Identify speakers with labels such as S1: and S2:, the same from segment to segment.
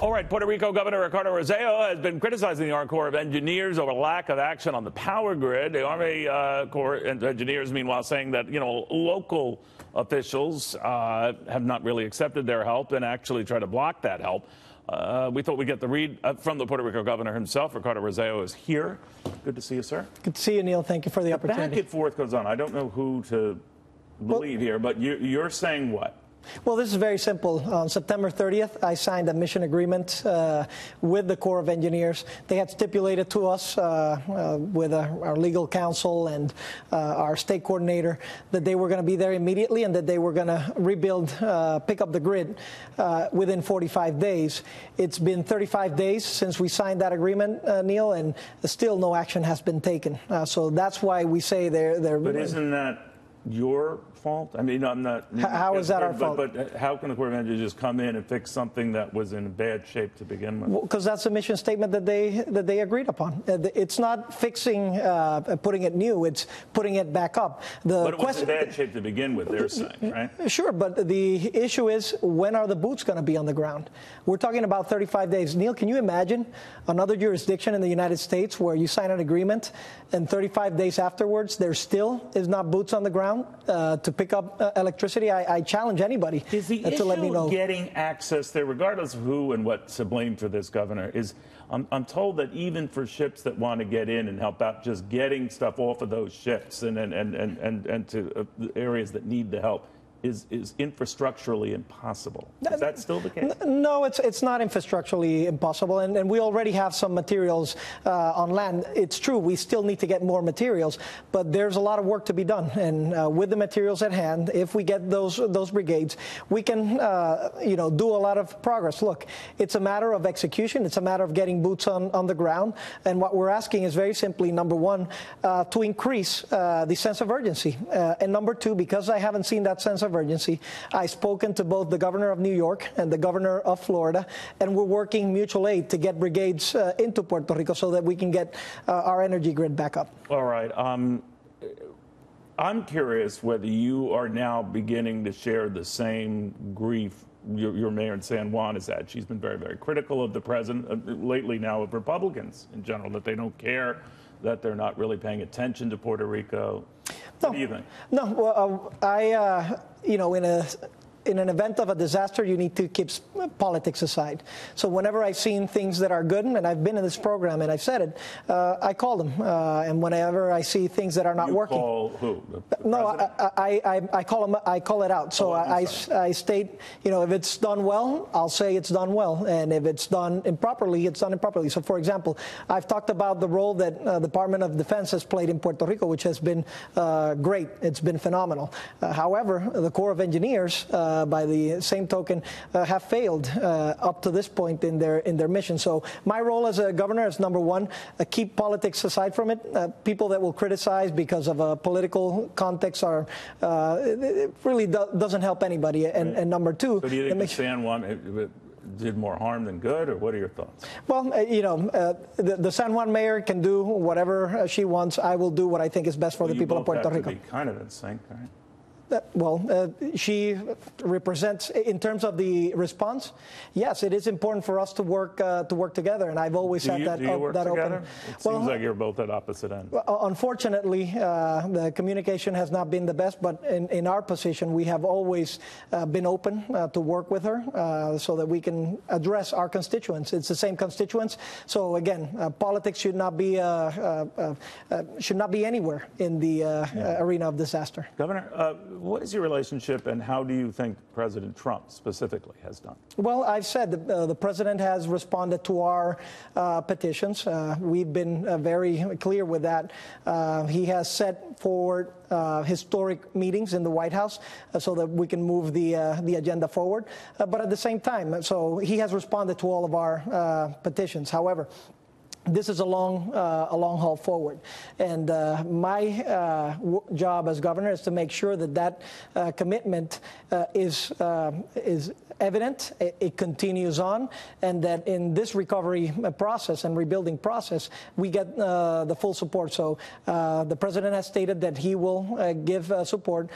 S1: All right, Puerto Rico Governor Ricardo Rossello has been criticizing the Army Corps of Engineers over lack of action on the power grid. The Army Corps of Engineers, meanwhile, saying that, local officials have not really accepted their help and actually try to block that help. We thought we'd get the read from the Puerto Rico governor himself. Ricardo Rossello is here. Good to see you, sir.
S2: Good to see you, Neil. Thank you for the opportunity.
S1: Back and forth goes on. I don't know who to believe here, but you're saying what?
S2: Well, this is very simple. On September 30th, I signed a mission agreement with the Corps of Engineers. They had stipulated to us with our legal counsel and our state coordinator that they were going to be there immediately and that they were going to rebuild, pick up the grid within 45 days. It's been 35 days since we signed that agreement, Neil, and still no action has been taken. So that's why we say they're.
S1: But isn't that your fault? I mean, I'm not.
S2: How is that our fault?
S1: But how can the Corps of Engineers just come in and fix something that was in bad shape to begin with?
S2: Because that's the mission statement that they agreed upon. It's not fixing, putting it new. It's putting it back up.
S1: But it was in bad shape to begin with, they're saying, right?
S2: Sure, but the issue is, when are the boots going to be on the ground? We're talking about 35 days. Neil, can you imagine another jurisdiction in the United States where you sign an agreement and 35 days afterwards there still is not boots on the ground to pick up electricity? I challenge anybody to let me know.
S1: Getting access there, regardless of who and what's to blame for this, Governor, is I'm told that even for ships that want to get in and help out, just getting stuff off of those ships and to areas that need the help is infrastructurally impossible. Is that still the case?
S2: No, it's not infrastructurally impossible, and we already have some materials on land. It's true, we still need to get more materials, but there's a lot of work to be done. And with the materials at hand, if we get those brigades, we can do a lot of progress. Look, it's a matter of execution. It's a matter of getting boots on the ground. And what we're asking is very simply, number one, to increase the sense of urgency. And number two, because I haven't seen that sense of urgency, I've spoken to both the governor of New York and the governor of Florida, and we're working mutual aid to get brigades into Puerto Rico so that we can get our energy grid back up.
S1: All right. I'm curious whether you are now beginning to share the same grief your mayor in San Juan has had. She's been very, very critical of the president, lately now of Republicans in general, that they don't care, that they're not really paying attention to Puerto Rico. What do you think?
S2: No, well, in an event of a disaster, you need to keep politics aside. So whenever I've seen things that are good, and I've been in this program and I've said it, I call them. And whenever I see things that are not working,
S1: you call who?
S2: No, I call them. I call it out. So I state, if it's done well, I'll say it's done well, and if it's done improperly, it's done improperly. So, for example, I've talked about the role that the Department of Defense has played in Puerto Rico, which has been great. It's been phenomenal. However, the Corps of Engineers, by the same token, have failed up to this point in their mission. So my role as a governor is, number one, keep politics aside from it. People that will criticize because of a political context it really doesn't help anybody. And number two,
S1: so do you think the San Juan did more harm than good, or what are your thoughts?
S2: Well, the San Juan mayor can do whatever she wants. I will do what I think is best for the people of Puerto Rico.
S1: You both have to be kind of in sync, right?
S2: She represents, in terms of the response, yes, it is important for us to work together, and I've always had that open.
S1: It seems like you're both at opposite ends.
S2: Unfortunately, the communication has not been the best, but in our position, we have always been open to work with her so that we can address our constituents. It's the same constituents, so again, politics should not be anywhere in the arena of disaster.
S1: Governor, what is your relationship, and how do you think President Trump specifically has done?
S2: Well, I've said the president has responded to our petitions. We've been very clear with that. He has set forward historic meetings in the White House so that we can move the agenda forward. But at the same time, so he has responded to all of our petitions. However, this is a long haul forward. And my job as governor is to make sure that commitment is evident, it continues on, and that in this recovery process and rebuilding process, we get the full support. So the president has stated that he will give support.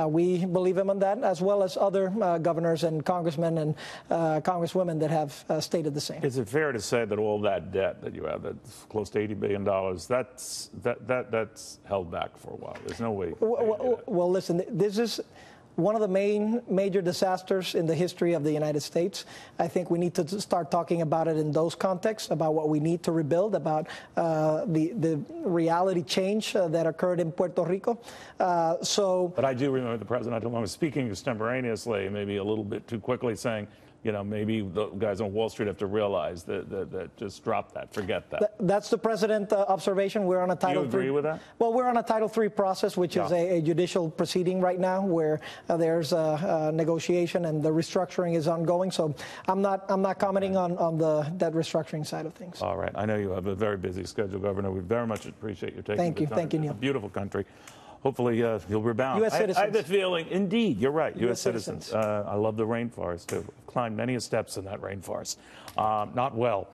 S2: We believe him on that, as well as other governors and congressmen and congresswomen that have stated the same.
S1: Is it fair to say that all that debt that you have, that's close to $80 billion, that's held back for a while? There's no way.
S2: Well, listen, this is one of the major disasters in the history of the United States. I think we need to start talking about it in those contexts, about what we need to rebuild, about the reality change that occurred in Puerto Rico.
S1: But I do remember the president, I was speaking extemporaneously, maybe a little bit too quickly, saying, you know, maybe the guys on Wall Street have to realize that just drop that, forget that.
S2: That's the president observation. We're on a Title III.
S1: Do you agree with that?
S2: Well, we're on a Title III process, which is a judicial proceeding right now, where there's a negotiation and the restructuring is ongoing. So I'm not commenting on the debt restructuring side of things.
S1: All right. I know you have a very busy schedule, Governor. We very much appreciate you taking the time.
S2: Thank you, Neil.
S1: It's a beautiful country. Hopefully you'll rebound.
S2: U.S. citizens.
S1: I have a feeling, indeed, you're right, U.S. citizens.
S2: citizens.
S1: I love the rainforest, too. I've climbed many steps in that rainforest. Not well.